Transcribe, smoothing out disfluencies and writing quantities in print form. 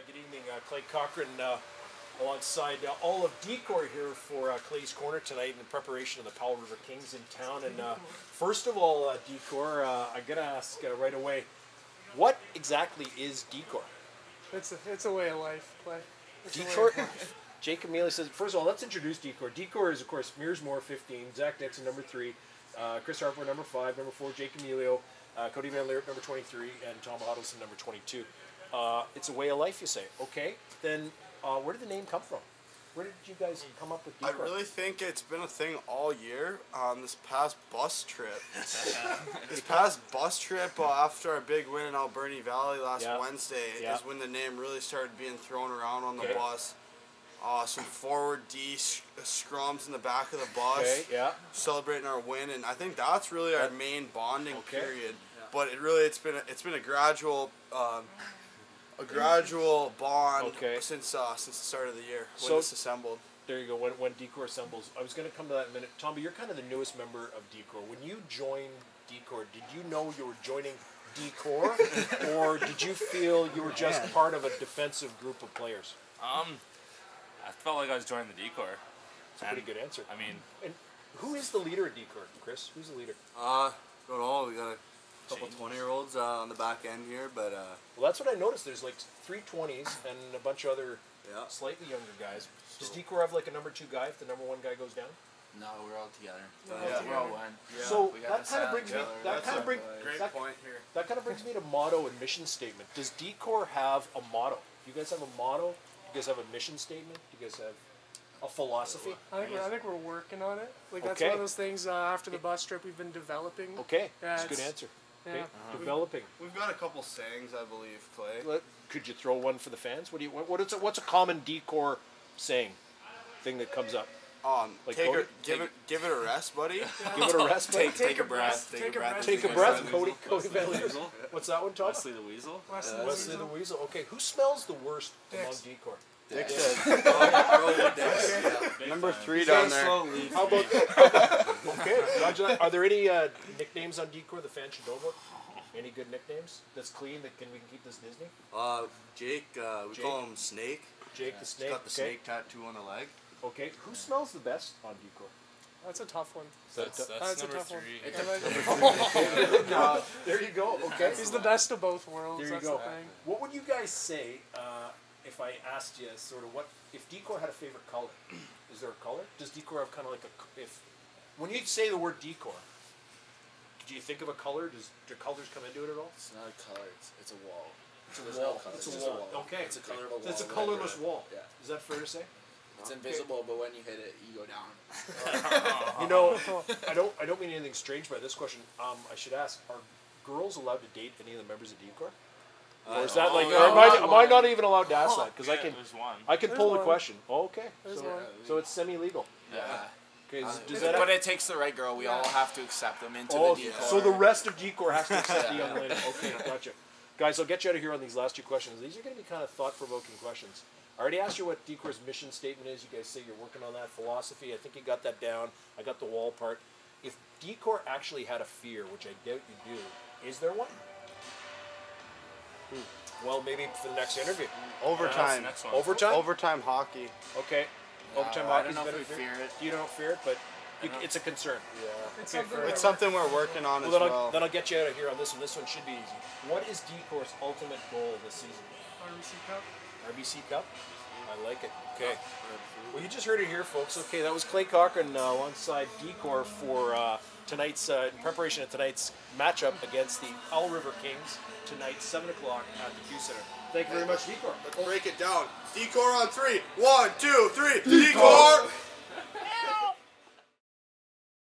Good evening. Clay Cochrane alongside all of Decor here for Clay's Corner tonight in preparation of the Powell River Kings in town. And first of all, Decor, I got to ask right away, what exactly is Decor? It's a way of life, Clay. Decor? Jake Amelia says, first of all, let's introduce Decor. Decor is, of course, Mears Moore, 15, Zach Dixon, number 3, Chris Harper, number 5, number 4, Jake Emilio, Cody Van Leert, number 23, and Tom Huddleston, number 22. It's a way of life, you say. Okay, then where did the name come from? Where did you guys come up with Decor? I really think it's been a thing all year. This past bus trip. After our big win in Alberni Valley last Wednesday is when the name really started being thrown around on the bus. Some forward D scrums in the back of the bus, celebrating our win, and I think that's really our main bonding period. Yeah. But it's been a gradual bond since the start of the year when it's assembled. There you go. When Decor assembles, I was going to come to that in a minute. Tommy, you're kind of the newest member of Decor. When you joined Decor, did you know you were joining Decor, or did you feel you were just part of a defensive group of players? I felt like I was joining the Decor. That's a pretty good answer. I mean, and who is the leader at Decor, Chris? Who's the leader? Don't know. We got a couple 20-year-olds on the back end here, but well, that's what I noticed. There's like 3 20s and a bunch of other slightly younger guys. Does Decor have like a number 2 guy if the number 1 guy goes down? No, we're all together. We're all one. Yeah. So that kind of brings me. That kind of brings me to motto and mission statement. Does Decor have a motto? Do you guys have a motto? Do you guys have a mission statement? Do you guys have a philosophy? I think we're working on it. Like that's one of those things after the bus trip we've been developing. Okay, that's a good answer. Okay. Developing. We've got a couple sayings, I believe, Clay. Could you throw one for the fans? What's a common Decor saying? Thing that comes up. Like give it a rest, buddy. Give it a rest, buddy. Take a breath. Take a breath. Cody Van Leert. What's that one, Tom? Wesley the Weasel. Wesley the Weasel. Okay, who smells the worst among Decor? Dick said. Number 3 down there. How about? Okay, Roger. Are there any nicknames on Decor the fans should know about? Any good nicknames? That's clean. We can keep this Disney. Jake. We call him Snake. Jake the Snake. He's got the snake tattoo on the leg. Okay, who smells the best on Decor? That's a tough one. That's number tough 3. One. There you go. Okay, he's the best of both worlds. There you go. What would you guys say if I asked you sort of what if Decor had a favorite color? Is there a color? Does Decor have kind of like when you say the word Decor, do you think of a color? Do colors come into it at all? It's not a color. It's a wall. It's a wall. It's a wall. Okay. It's a colorless wall. It's a colorless wall. Yeah. Is that fair to say? It's invisible, but when you hit it, you go down. You know, I don't mean anything strange by this question. I should ask: are girls allowed to date any of the members of Decor? Or is that am I not even allowed to ask that? Because I can pull the question. Oh, okay. So it's semi-legal. Yeah. Okay. But it takes the right girl. We all have to accept them into the Decor. So the rest of Decor has to accept the young lady. Okay, gotcha. Guys, I'll get you out of here on these last 2 questions. These are going to be kind of thought-provoking questions. I already asked you what Decor's mission statement is. You guys say you're working on that philosophy. I think you got that down. I got the wall part. If Decor actually had a fear, which I doubt you do, is there one? Well, maybe for the next interview. Overtime. Overtime? Overtime hockey. Okay. Overtime hockey. I don't know if we fear it. You don't fear it, but it's a concern. Yeah. It's something we're working on as well. Then I'll get you out of here on this one. This one should be easy. What is Decor's ultimate goal this season? RBC Cup. RBC Cup? I like it. Okay. Well, you just heard it here, folks. Okay, that was Clay Cochrane alongside Decor for tonight's, in preparation of tonight's matchup against the Powell River Kings tonight, 7 o'clock at the Q Center. Thank you very much, Decor. Let's break it down. Decor on 3. 1, 2, 3. Decor!